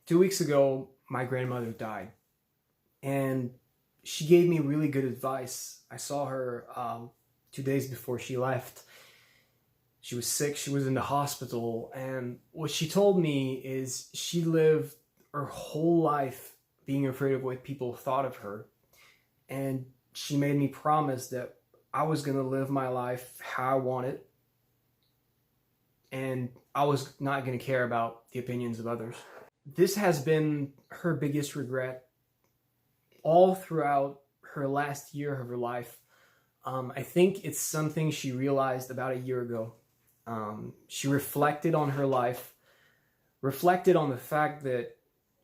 2 weeks ago, my grandmother died, and she gave me really good advice. I saw her 2 days before she left. She was sick, she was in the hospital, and what she told me is she lived her whole life being afraid of what people thought of her. And she made me promise that I was going to live my life how I wanted, and I was not going to care about the opinions of others. This has been her biggest regret all throughout her last year of her life. I think it's something she realized about a year ago. She reflected on her life, reflected on the fact that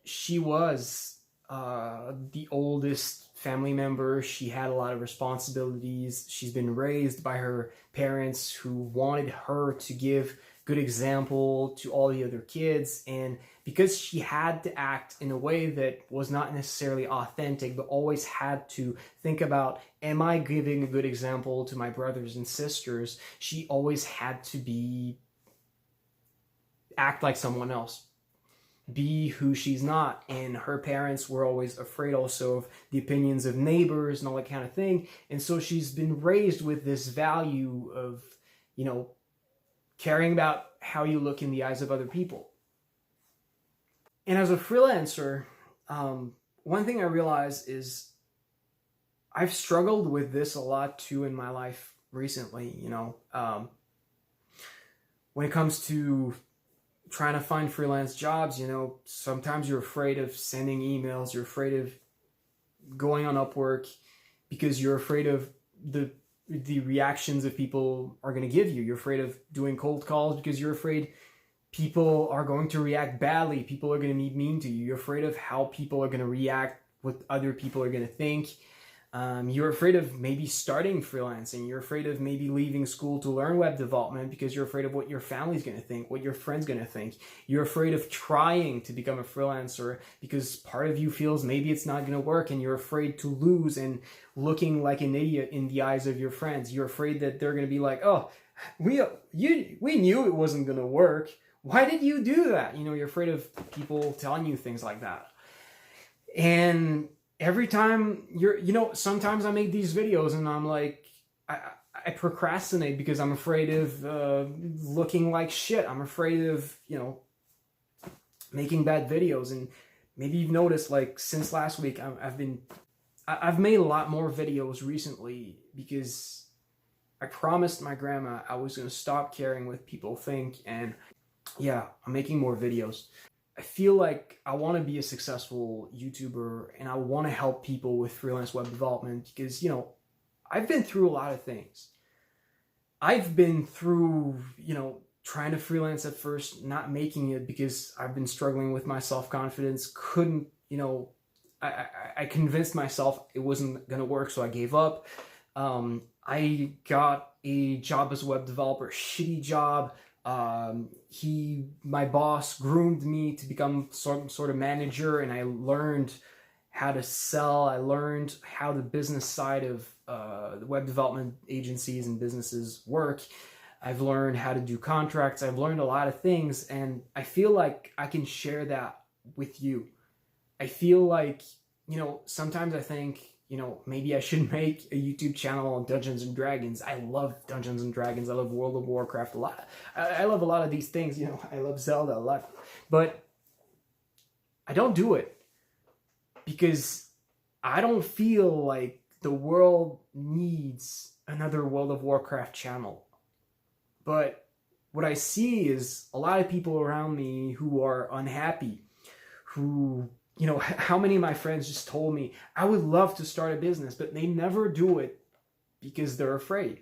she was the oldest family member. She had a lot of responsibilities. She's been raised by her parents who wanted her to give good example to all the other kids, and because she had to act in a way that was not necessarily authentic, but always had to think about, am I giving a good example to my brothers and sisters? She always had to act like someone else, be who she's not. And her parents were always afraid also of the opinions of neighbors and all that kind of thing. And so she's been raised with this value of, caring about how you look in the eyes of other people. And as a freelancer, one thing I realize is I've struggled with this a lot too in my life recently. When it comes to trying to find freelance jobs, sometimes you're afraid of sending emails, you're afraid of going on Upwork because you're afraid of the reactions that people are going to give you. You're afraid of doing cold calls because you're afraid people are going to react badly. People are going to be mean to you. You're afraid of how people are going to react, what other people are going to think. You're afraid of maybe starting freelancing. You're afraid of maybe leaving school to learn web development because you're afraid of what your family's going to think, what your friends going to think. You're afraid of trying to become a freelancer because part of you feels maybe it's not going to work, and you're afraid to lose and looking like an idiot in the eyes of your friends. You're afraid that they're going to be like, oh, we knew it wasn't going to work. Why did you do that? You're afraid of people telling you things like that. And every time sometimes I make these videos and I'm like, I procrastinate because I'm afraid of looking like shit. I'm afraid of, making bad videos. And maybe you've noticed, like, since last week, I've made a lot more videos recently because I promised my grandma I was going to stop caring what people think. And yeah, I'm making more videos. I feel like I want to be a successful YouTuber, and I want to help people with freelance web development because, I've been through a lot of things. I've been through, trying to freelance at first, not making it because I've been struggling with my self-confidence, couldn't, I convinced myself it wasn't going to work, so I gave up. I got a job as a web developer, shitty job. My boss groomed me to become some sort of manager, and I learned how to sell. I learned how the business side of the web development agencies and businesses work. I've learned how to do contracts. I've learned a lot of things, and I feel like I can share that with you. I feel like, sometimes I think, maybe I should make a YouTube channel on Dungeons and Dragons. I love Dungeons and Dragons. I love World of Warcraft a lot. I love a lot of these things. I love Zelda a lot. But I don't do it because I don't feel like the world needs another World of Warcraft channel. But what I see is a lot of people around me who are unhappy, who, how many of my friends just told me, I would love to start a business, but they never do it because they're afraid.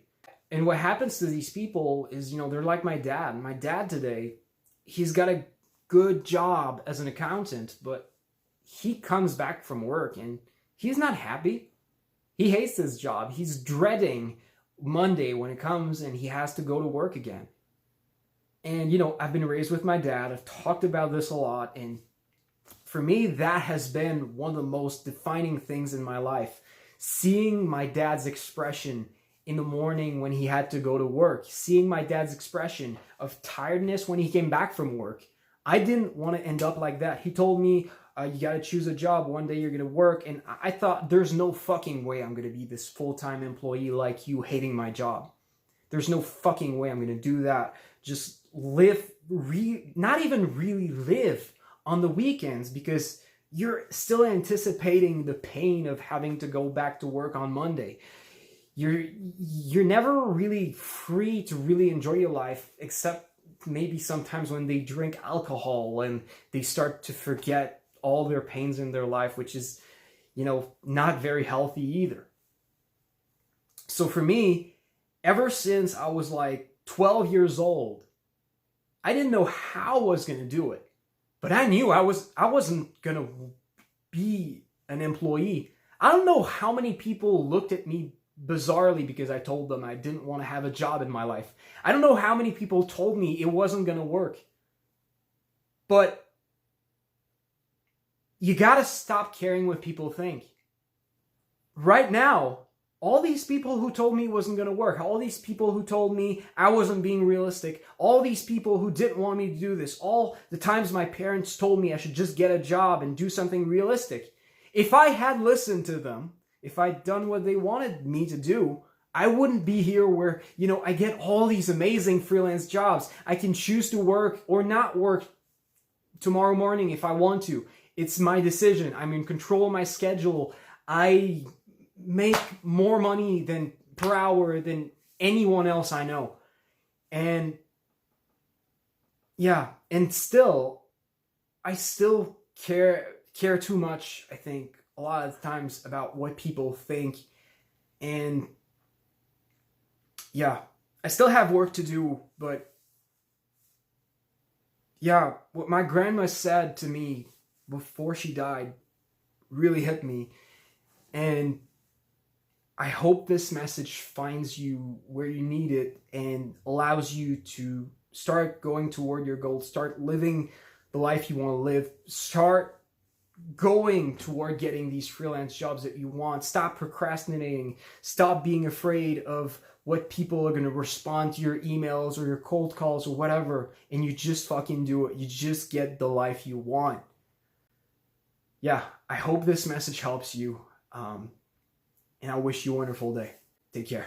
And what happens to these people is, they're like my dad. My dad today, he's got a good job as an accountant, but he comes back from work and he's not happy. He hates his job. He's dreading Monday when it comes and he has to go to work again. And, I've been raised with my dad. I've talked about this a lot. And for me, that has been one of the most defining things in my life. Seeing my dad's expression in the morning when he had to go to work. Seeing my dad's expression of tiredness when he came back from work. I didn't want to end up like that. He told me, you got to choose a job. One day you're going to work. And I thought, there's no fucking way I'm going to be this full-time employee like you, hating my job. There's no fucking way I'm going to do that. Just live, not even really live on the weekends, because you're still anticipating the pain of having to go back to work on Monday. You're never really free to really enjoy your life, except maybe sometimes when they drink alcohol and they start to forget all their pains in their life, which is, not very healthy either. So for me, ever since I was like 12 years old, I didn't know how I was going to do it, but I knew I wasn't going to be an employee. I don't know how many people looked at me bizarrely because I told them I didn't want to have a job in my life. I don't know how many people told me it wasn't going to work. But you got to stop caring what people think. Right now, all these people who told me it wasn't going to work, all these people who told me I wasn't being realistic, all these people who didn't want me to do this, all the times my parents told me I should just get a job and do something realistic, if I had listened to them, if I'd done what they wanted me to do, I wouldn't be here where, I get all these amazing freelance jobs. I can choose to work or not work tomorrow morning if I want to. It's my decision. I'm in control of my schedule. I make more money per hour than anyone else I know. And yeah, and still, I still care too much, I think, a lot of times about what people think. And yeah, I still have work to do, but yeah, what my grandma said to me before she died really hit me. And I hope this message finds you where you need it and allows you to start going toward your goals, start living the life you want to live, start going toward getting these freelance jobs that you want. Stop procrastinating. Stop being afraid of what people are going to respond to your emails or your cold calls or whatever, and you just fucking do it. You just get the life you want. Yeah, I hope this message helps you. And I wish you a wonderful day. Take care.